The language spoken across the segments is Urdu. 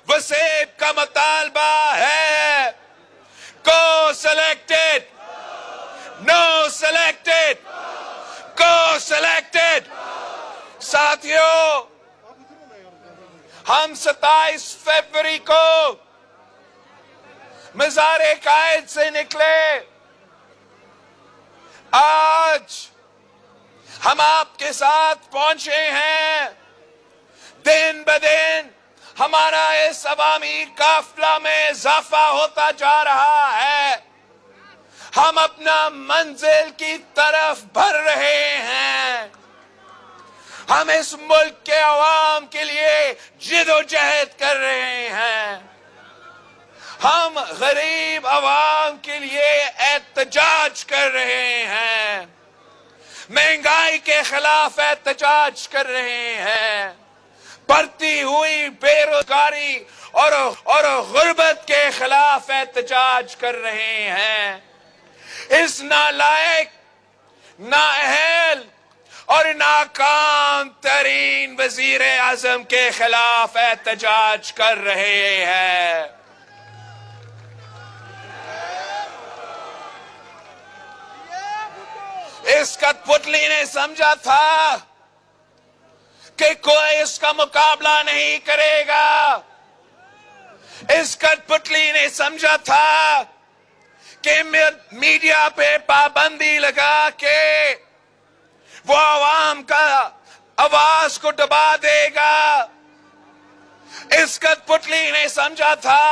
وسیب کا مطالبہ ہے. کو سلیکٹڈ, نو سلیکٹڈ, کو سلیکٹڈ. ساتھیوں, ہم 27 فروری کو مزار قائد سے نکلے. آج ہم آپ کے ساتھ پہنچے ہیں. دن بدن ہمارا اس عوامی قافلہ میں اضافہ ہوتا جا رہا ہے. ہم اپنا منزل کی طرف بڑھ رہے ہیں. ہم اس ملک کے عوام کے لیے جد و جہد کر رہے ہیں. ہم غریب عوام کے لیے احتجاج کر رہے ہیں. مہنگائی کے خلاف احتجاج کر رہے ہیں. بڑھتی ہوئی بے روزگاری اور غربت کے خلاف احتجاج کر رہے ہیں. اس نالائق, نااہل اور ناکام ترین وزیر اعظم کے خلاف احتجاج کر رہے ہیں. اس کٹ پتلی نے سمجھا تھا کہ کوئی اس کا مقابلہ نہیں کرے گا. اس کٹ پتلی نے سمجھا تھا کہ میڈیا پہ پابندی لگا کے وہ عوام کا آواز کو دبا دے گا. اس کٹ پتلی نے سمجھا تھا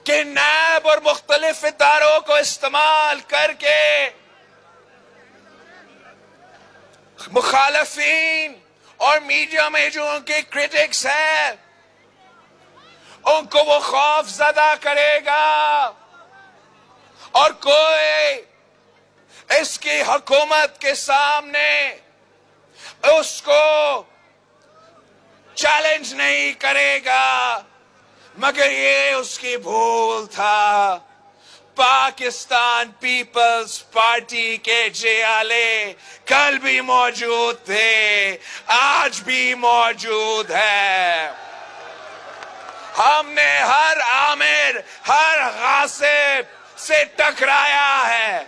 کہ نیب اور مختلف اداروں کو استعمال کر کے مخالفین اور میڈیا میں جو ان کے کرٹکس ہیں ان کو وہ خوف زدہ کرے گا اور کوئی اس کی حکومت کے سامنے اس کو چیلنج نہیں کرے گا. مگر یہ اس کی بھول تھا. پاکستان پیپلز پارٹی کے جیالے کل بھی موجود تھے, آج بھی موجود ہے. ہم نے ہر عامر, ہر غاصب سے ٹکرایا ہے.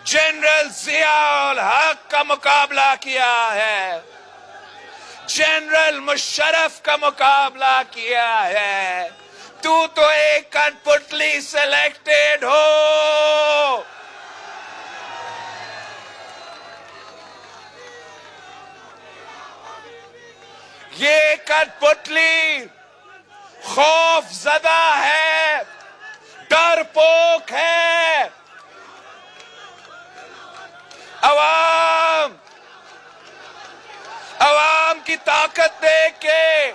جنرل ضیاء الحق کا مقابلہ کیا ہے. جنرل مشرف کا مقابلہ کیا ہے. تو ایک کٹ پتلی سلیکٹڈ ہو. یہ کٹ پتلی خوف زدہ ہے, ڈرپوک ہے. عوام کی طاقت دیکھ کے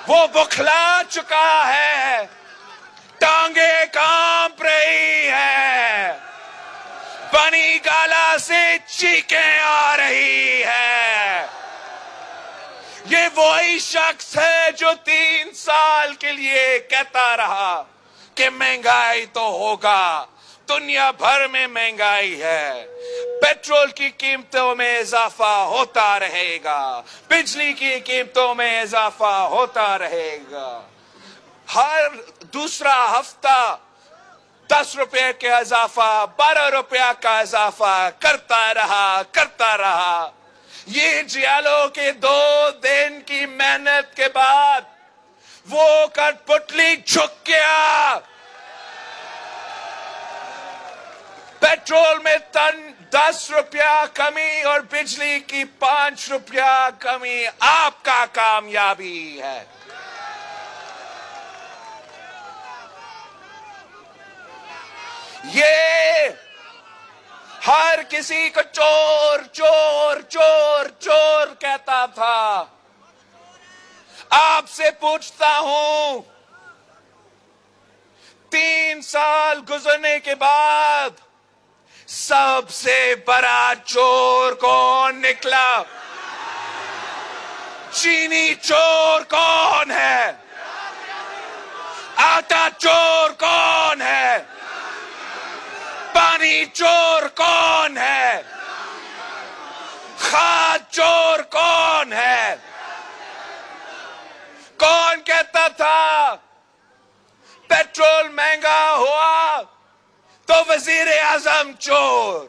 وہ بکھلا چکا ہے. ٹانگیں کانپ رہی ہے. بنی گالا سے چیخیں آ رہی ہے. یہ وہی شخص ہے جو 3 سال کے لیے کہتا رہا کہ مہنگائی تو ہوگا. دنیا بھر میں مہنگائی ہے. پیٹرول کی قیمتوں میں اضافہ ہوتا رہے گا. بجلی کی قیمتوں میں اضافہ ہوتا رہے گا. ہر دوسرا ہفتہ 10 روپے کا اضافہ, 12 روپے کا اضافہ کرتا رہا. یہ جیالوں کے 2 دن کی محنت کے بعد وہ کٹ پتلی جھک گیا. پیٹرول میں 10 روپیہ کمی اور بجلی کی 5 روپیہ کمی آپ کا کامیابی ہے. یہ ہر کسی کو چور چور چور چور کہتا تھا. آپ سے پوچھتا ہوں, 3 سال گزرنے کے بعد سب سے بڑا چور کون نکلا؟ چینی چور کون ہے؟ آٹا چور کون ہے؟ پانی چور کون ہے؟ کھاد چور کون ہے؟ کہتا تھا پیٹرول مہنگا ہوا تو وزیر اعظم چور؟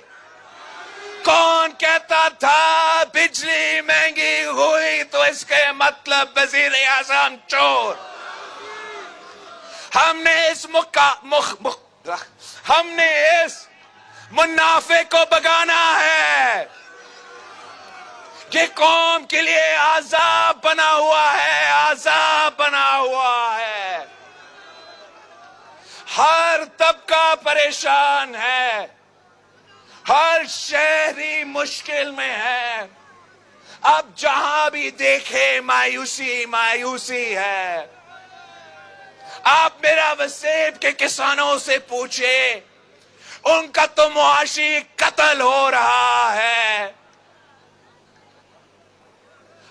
کون کہتا تھا بجلی مہنگی ہوئی تو اس کے مطلب وزیر اعظم چور؟ ہم نے اس منافع کو بگانا ہے. یہ قوم کے لیے عذاب بنا ہوا ہے، عذاب بنا ہوا ہے. ہر طبقہ پریشان ہے، ہر شہری مشکل میں ہے. اب جہاں بھی دیکھے مایوسی مایوسی ہے. آپ میرا وسیب کے کسانوں سے پوچھے، ان کا تو معاشی قتل ہو رہا ہے.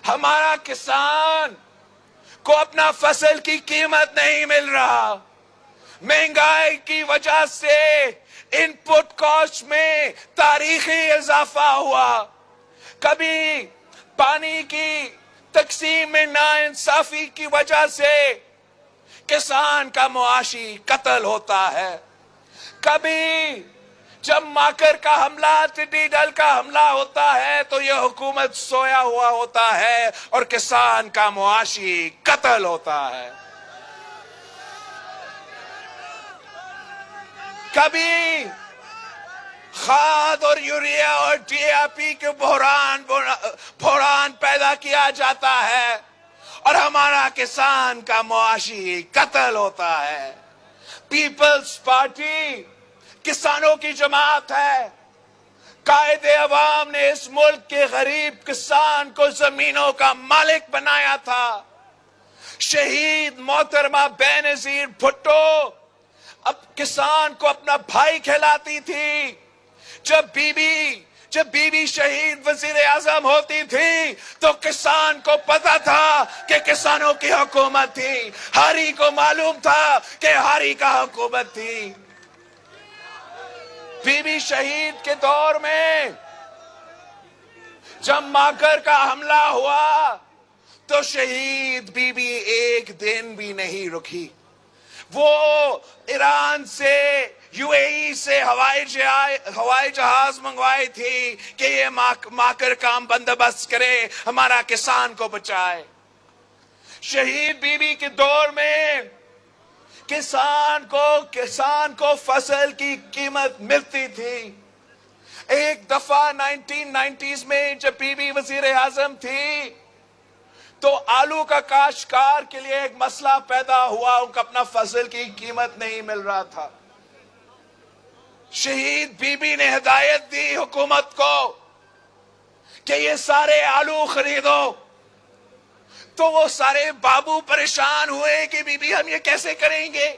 ہمارا کسان کو اپنا فصل کی قیمت نہیں مل رہا. مہنگائی کی وجہ سے ان پٹ کاسٹ میں تاریخی اضافہ ہوا. کبھی پانی کی تقسیم میں ناانصافی کی وجہ سے کسان کا معاشی قتل ہوتا ہے. کبھی جب ماکر کا حملہ، ٹڈی دل کا حملہ ہوتا ہے تو یہ حکومت سویا ہوا ہوتا ہے اور کسان کا معاشی قتل ہوتا ہے. کبھی کھاد اور یوریا اور ڈی اے پی کے بحران پیدا کیا جاتا ہے اور ہمارا کسان کا معاشی قتل ہوتا ہے. پیپلز پارٹی کسانوں کی جماعت ہے. قائد عوام نے اس ملک کے غریب کسان کو زمینوں کا مالک بنایا تھا. شہید محترمہ بے نظیر بھٹو اب کسان کو اپنا بھائی کہلاتی تھی. جب بی بی شہید وزیر اعظم ہوتی تھی تو کسان کو پتا تھا کہ کسانوں کی حکومت تھی. ہاری کو معلوم تھا کہ ہاری کا حکومت تھی. بی بی شہید کے دور میں جب ماکر کا حملہ ہوا تو شہید بی بی ایک دن بھی نہیں رکی. وہ ایران سے، یو اے ای سے ہوائی جہاز منگوائی تھی کہ یہ ماکر کام بندوبست کرے، ہمارا کسان کو بچائے. شہید بی بی کے دور میں کسان کو فصل کی قیمت ملتی تھی. ایک دفعہ 1990s میں جب بی بی وزیر اعظم تھی تو آلو کا کاشتکار کے لیے ایک مسئلہ پیدا ہوا. ان کو اپنا فصل کی قیمت نہیں مل رہا تھا. شہید بی بی نے ہدایت دی حکومت کو کہ یہ سارے آلو خریدو. تو وہ سارے بابو پریشان ہوئے کہ بی بی ہم یہ کیسے کریں گے،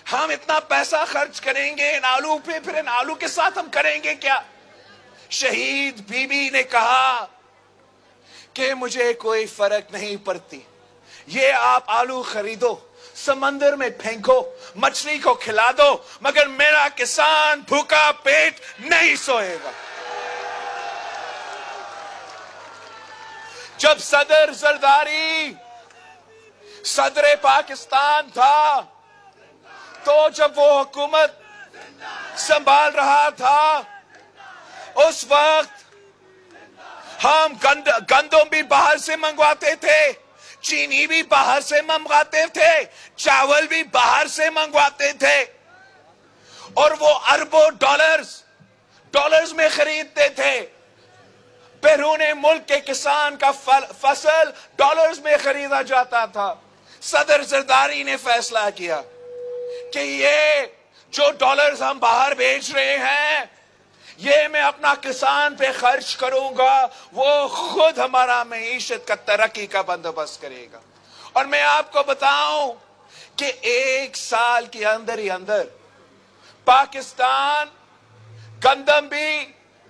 ہم اتنا پیسہ خرچ کریں گے ان آلو پہ، پھر ان آلو کے ساتھ ہم کریں گے کیا. شہید بی بی نے کہا کہ مجھے کوئی فرق نہیں پڑتی، یہ آپ آلو خریدو، سمندر میں پھینکو، مچھلی کو کھلا دو، مگر میرا کسان بھوکا پیٹ نہیں سوئے گا. جب صدر زرداری صدر پاکستان تھا تو جب وہ حکومت سنبھال رہا تھا اس وقت ہم گندم بھی باہر سے منگواتے تھے، چینی بھی باہر سے منگواتے تھے، چاول بھی باہر سے منگواتے تھے، اور وہ اربوں ڈالرز میں خریدتے تھے. بیرون ملک کے کسان کا فصل ڈالرز میں خریدا جاتا تھا. صدر زرداری نے فیصلہ کیا کہ یہ جو ڈالرز ہم باہر بھیج رہے ہیں یہ میں اپنا کسان پہ خرچ کروں گا، وہ خود ہمارا معیشت کا ترقی کا بندوبست کرے گا. اور میں آپ کو بتاؤں کہ 1 سال کے اندر پاکستان گندم بھی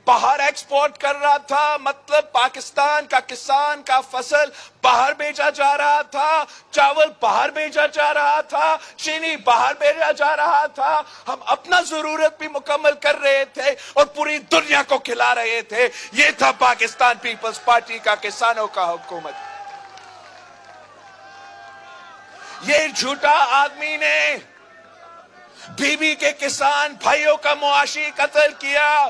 باہر ایکسپورٹ کر رہا تھا. مطلب پاکستان کا کسان کا فصل باہر بھیجا جا رہا تھا، چاول باہر بھیجا جا رہا تھا، چینی باہر بھیجا جا رہا تھا. ہم اپنا ضرورت بھی مکمل کر رہے تھے اور پوری دنیا کو کھلا رہے تھے. یہ تھا پاکستان پیپلز پارٹی کا کسانوں کا حکومت. یہ جھوٹا آدمی نے بیوی کے کسان بھائیوں کا معاشی قتل کیا,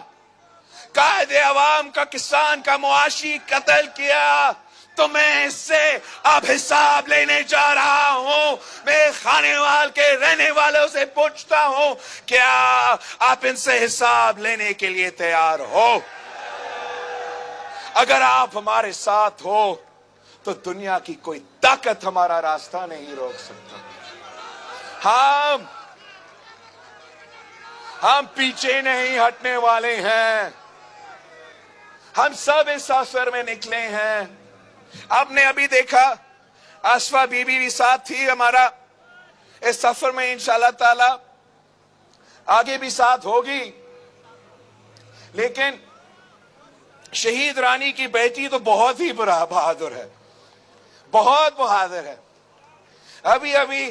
قائد عوام کا کسان کا معاشی قتل کیا, تو میں اس سے اب حساب لینے جا رہا ہوں. میں خانے وال کے رہنے والوں سے پوچھتا ہوں, کیا آپ ان سے حساب لینے کے لیے تیار ہو؟ اگر آپ ہمارے ساتھ ہو تو دنیا کی کوئی طاقت ہمارا راستہ نہیں روک سکتا. ہم پیچھے نہیں ہٹنے والے ہیں. ہم سب اس سفر میں نکلے ہیں. آپ نے ابھی دیکھا آصفہ بی بی بھی ساتھ تھی ہمارا اس سفر میں, انشاءاللہ تعالی آگے بھی ساتھ ہوگی. لیکن شہید رانی کی بیٹی تو بہت ہی بہادر ہے, بہت بہادر ہے. ابھی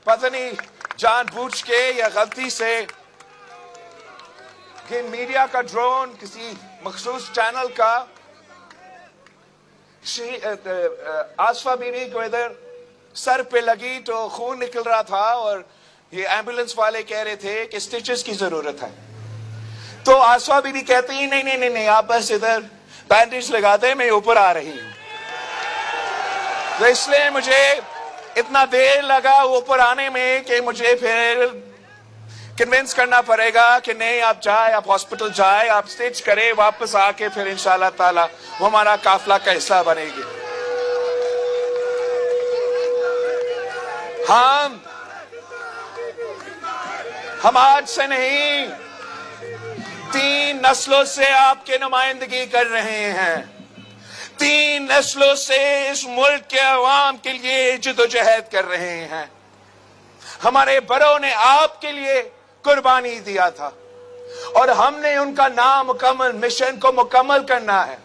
پتہ نہیں جان بوجھ کے یا غلطی سے کہ میڈیا کا ڈرون کسی مخصوص چینل کا آصفہ بی بی کو ادھر سر پہ لگی تو خون نکل رہا تھا, اور یہ ایمبولنس والے کہہ رہے تھے کہ سٹیچز کی ضرورت ہے. تو آصفہ بی بی کہتی ہیں نہیں آپ بس ادھر بینڈیج لگا دیں, میں اوپر آ رہی ہوں. تو اس لیے مجھے اتنا دیر لگا اوپر آنے میں کہ مجھے پھر کنونس کرنا پڑے گا کہ نہیں آپ جائیں, آپ ہاسپٹل جائیں, آپ سٹیچ کریں, واپس آ کے پھر انشاءاللہ تعالی وہ ہمارا قافلہ کا حصہ بنے گی. ہم آج سے نہیں 3 نسلوں سے آپ کی نمائندگی کر رہے ہیں. 3 نسلوں سے اس ملک کے عوام کے لیے جدوجہد کر رہے ہیں. ہمارے بڑوں نے آپ کے لیے قربانی دیا تھا, اور ہم نے ان کا نامکمل مشن کو مکمل کرنا ہے.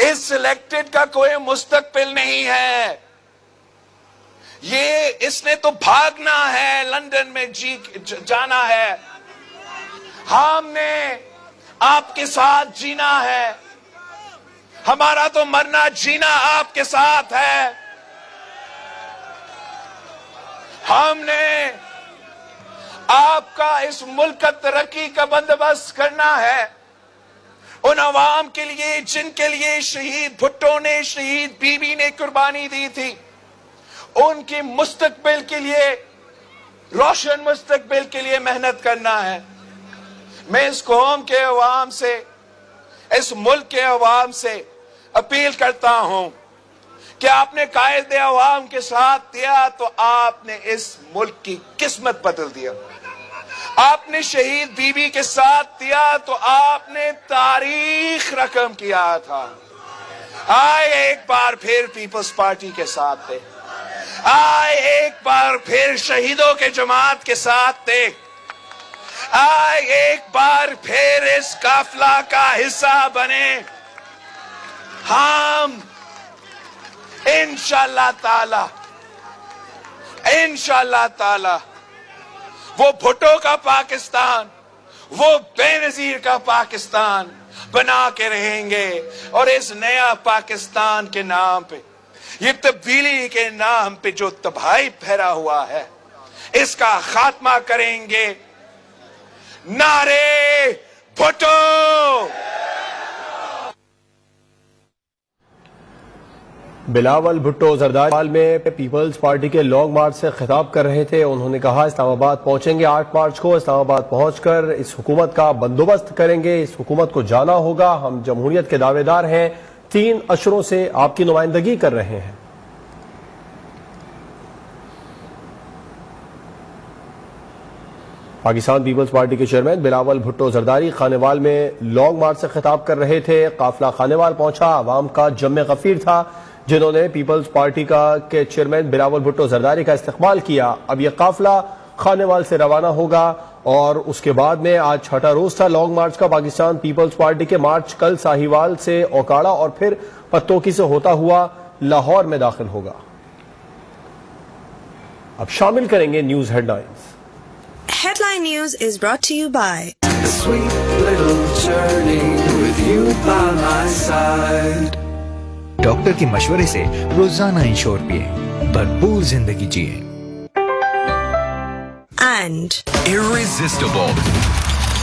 اس سلیکٹڈ کا کوئی مستقبل نہیں ہے. اس نے تو بھاگنا ہے, لندن میں جانا ہے. ہم نے آپ کے ساتھ جینا ہے. ہمارا تو مرنا جینا آپ کے ساتھ ہے. ہم نے آپ کا اس ملک کا ترقی کا بندوبست کرنا ہے. ان عوام کے لیے جن کے لیے شہید بھٹو نے, شہید بی بی نے قربانی دی تھی, ان کی مستقبل کے لیے, روشن مستقبل کے لیے محنت کرنا ہے. میں اس قوم کے عوام سے, اس ملک کے عوام سے اپیل کرتا ہوں کہ آپ نے قائد عوام کے ساتھ دیا تو آپ نے اس ملک کی قسمت بدل دیا. آپ نے شہید بی بی کے ساتھ دیا تو آپ نے تاریخ رقم کیا تھا. آئے ایک بار پھر پیپلز پارٹی کے ساتھ دے, آئے ایک بار پھر شہیدوں کے جماعت کے ساتھ دے, آئے ایک بار پھر اس قافلہ کا حصہ بنے. ہم انشاءاللہ تعالی وہ بھٹو کا پاکستان, وہ بے نظیر کا پاکستان بنا کے رہیں گے. اور اس نیا پاکستان کے نام پہ, یہ تبدیلی کے نام پہ جو تباہی پھیلا ہوا ہے, اس کا خاتمہ کریں گے. نعرے بھٹو. بلاول بھٹو زرداری میں پیپلز پارٹی کے لانگ مارچ سے خطاب کر رہے تھے. انہوں نے کہا اسلام آباد پہنچیں گے 8 مارچ کو. اسلام آباد پہنچ کر اس حکومت کا بندوبست کریں گے. اس حکومت کو جانا ہوگا. ہم جمہوریت کے دعوے دار ہیں. 3 اشروں سے آپ کی نمائندگی کر رہے ہیں. پاکستان پیپلز پارٹی کے چیئرمین بلاول بھٹو زرداری خانیوال میں لانگ مارچ سے خطاب کر رہے تھے. قافلہ خانیوال پہنچا. عوام کا جم غفیر تھا جنہوں نے پیپلز پارٹی کے چیئرمین بلاول بھٹو زرداری کا استقبال کیا. اب یہ قافلہ خانیوال سے روانہ ہوگا اور اس کے بعد میں آج 6واں روز تھا لانگ مارچ کا. پاکستان پیپلز پارٹی کے مارچ کل ساہیوال سے اوکاڑا اور پھر پتوکی سے ہوتا ہوا لاہور میں داخل ہوگا. اب شامل کریں گے news headlines. Headline News is brought to you by A sweet little journey with you by my side. Doctor کے مشورے سے روزانہ انشور پئیں، بھرپور زندگی جیئیں۔ And Irresistible.